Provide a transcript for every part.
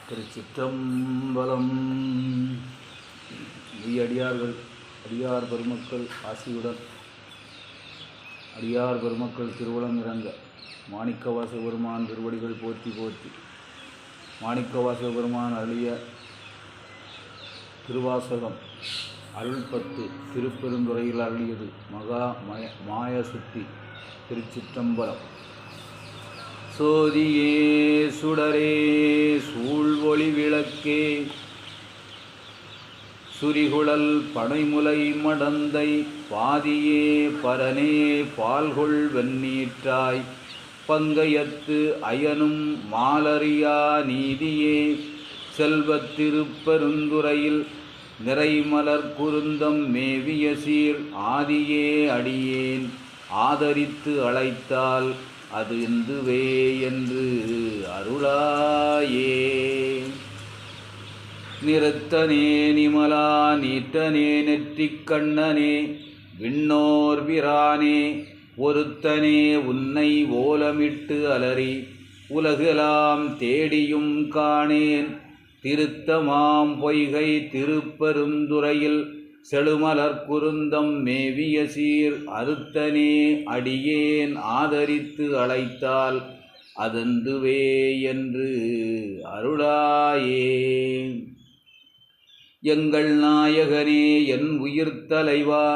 திருச்சிற்றம்பலம். அடியார் பெருமக்கள் ஆசியுடன் அடியார் பெருமக்கள் திருவுளம் இறங்க மாணிக்கவாச பெருமான் திருவடிகள் போற்றி போற்றி. மாணிக்கவாச பெருமான் அருளிய திருவாசகம் அருள்பத்து திருப்பெருந்துறையில் அருளியது மகா மாய சுத்தி. திருச்சிற்றம்பலம். சோதியே சுடரே சூழ்வொளி விளக்கே சுரிகுழல் பனைமுலை மடந்தை பாதியே பரனே பால்கொள் வெண்ணீற்றாய் பங்கயத்து அயனும் மாலறியா நீதியே செல்வத் திருப்பெருந்துறையில் நிறைமலர் குருந்தம் மேவிய சீர் ஆதியே அடியேன் ஆதரித்து அழைத்தால் அது இந்துவே என்று அருளாயே. நிறுத்தனே நிமலா நீட்டனே நெற்றிக் கண்ணனே விண்ணோர் பிரானே ஒருத்தனே உன்னை ஓலமிட்டு அலறி உலகெல்லாம் தேடியும் காணேன். திருத்தமாம் பொய்கை திருப்பெருந்துறையில் செழுமலர் குருந்தம் மேவிய சீர் அறுத்தனே அடியேன் ஆதரித்து அழைத்தால் அதந்துவே என்று அருளாயே. எங்கள் நாயகனே என் உயிர் தலைவா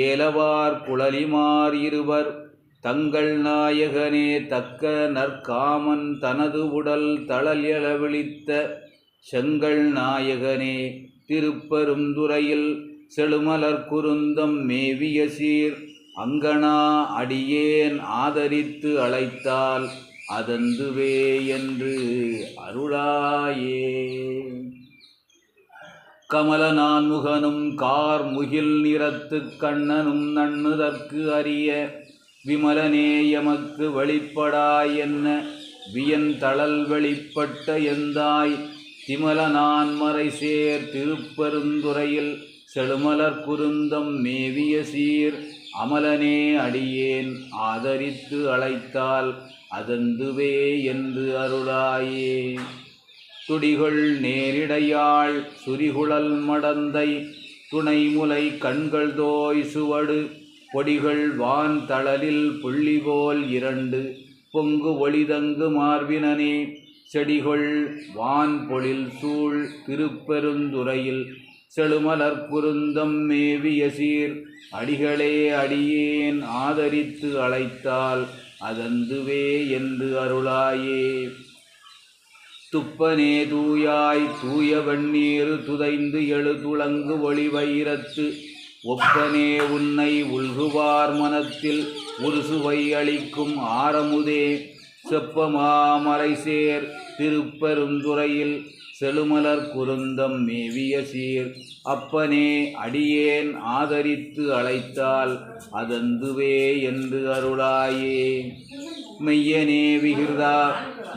ஏலவார் குழலிமார் இருவர் தங்கள் நாயகனே தக்க நற்காமன் தனது உடல் தளல் எழ விழித்த செங்கள் நாயகனே திருப்பெருந்துறையில் செழுமலர் குருந்தம் மேவிய சீர் அங்கனா அடியேன் ஆதரித்து அழைத்தால் அதந்துவே என்று அருளாயே. கமல நான்முகனும் கார் முகில் நிறத்து கண்ணனும் நண்ணுதற்கு அறிய விமலனே எமக்கு வெளிப்படாய் என்ன வியன் தளல் வெளிப்பட்ட எந்தாய் திமல நான்மறை சேர் திருப்பெருந்துறையில் செழுமலர் குருந்தம் மேவிய சீர் அமலனே அடியேன் ஆதரித்து அழைத்தால் அதந்துவே என்று அருளாயே. துடிகள் நேரிடையாள் சுரிகுழல் மடந்தை துணைமுலை கண்கள் தோய் சுவடு பொடிகள் வான் தளலில் புள்ளிபோல் இரண்டு பொங்கு ஒளிதங்கு மார்பினனே செடிகொள் வான் பொழில் சூழ் திருப்பெருந்துறையில் செழுமலர் குருந்தம் மேவிய சீர் அடிகளே அடியேன் ஆதரித்து அழைத்தால் அதந்துவே என்று அருளாயே. துப்பனே தூயாய் தூய வெண்ணீர் துதைந்து எழு துளங்கு ஒளி வைரத்து ஒப்பனே உன்னை உள்குவார் மனத்தில் உருசுவை அளிக்கும் ஆரமுதே செப்பமாமலை சேர் திருப்பெருந்துறையில் செழுமலர் குருந்தம் மேவிய சீர் அப்பனே அடியேன் ஆதரித்து அழைத்தால் அதந்துவே என்று அருளாயே. மெய்யனே விகிர்தா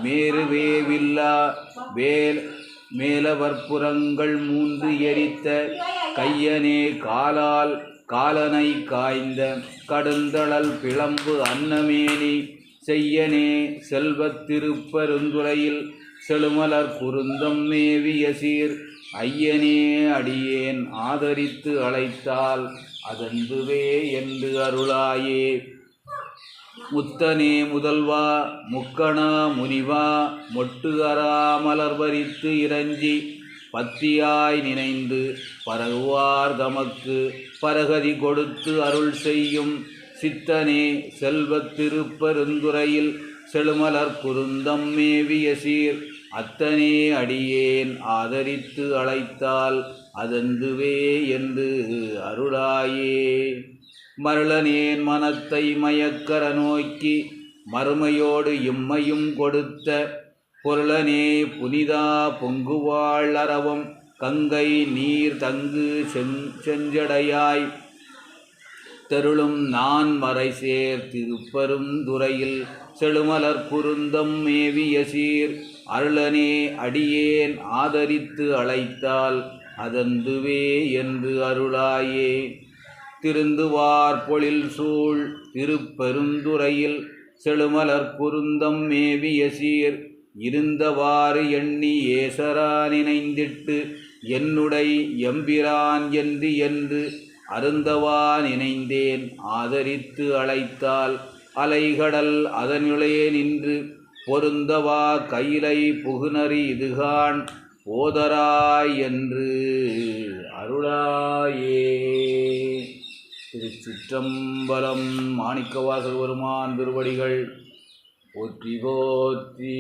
மேருவே வில்லா மேலவற்புறங்கள் மூன்று எரித்த கையனே காலால் காலனை காய்ந்த கடுந்தளல் பிளம்பு அன்னமேனி செய்யனே செல்வத் திருப்பெருந்துறையில் செழுமலர் குருந்தம் மேவிய சீர் ஐயனே அடியேன் ஆதரித்து அழைத்தால் அதந்துவே என்று அருளாயே. முத்தனே முதல்வா முக்கணா முனிவா மொட்டு அறாமலர் வரித்து இறஞ்சி பத்தியாய் நினைந்து பரகுவார் தமக்கு பரகதி கொடுத்து அருள் செய்யும் சித்தனே செல்வத் திருப்பெருந்துறையில் செழுமலர் குருந்தம் மேவிய சீர் அத்தனே அடியேன் ஆதரித்து அழைத்தால் அதந்துவே என்று அருளாயே. மருளனேன் மனத்தை மயக்கர நோக்கி மறுமையோடு இம்மையும் கொடுத்த பொருளனே புனிதா பொங்குவாள் அரவம் கங்கை நீர் தங்கு செஞ்சடையாய் தெருளும் நான் மறை சேர் திருப்பெருந்துறையில் செழுமலர் குருந்தம் மேவிய சீர் அருளனே அடியேன் ஆதரித்து அழைத்தால் அதந்துவே என்று அருளாயே. திருந்துவார் பொழில் சூழ் திருப்பெருந்துறையில் செழுமலர் குருந்தம் மேவிய சீர் இருந்தவாறு எண்ணி ஏசரான் இணைந்திட்டு என்னுடை எம்பிரான் என்று அருந்தவான் இணைந்தேன் ஆதரித்து அழைத்தால் அலைகடல் அதனுளே நின்று பொருந்தவா கையிலை புகுநறி இதுகான் போதராய் என்று அருளாயே. திருச்சிற்றம்பலம். மாணிக்கவாசகர் பெருமான் திருவடிகள் போற்றி போற்றி.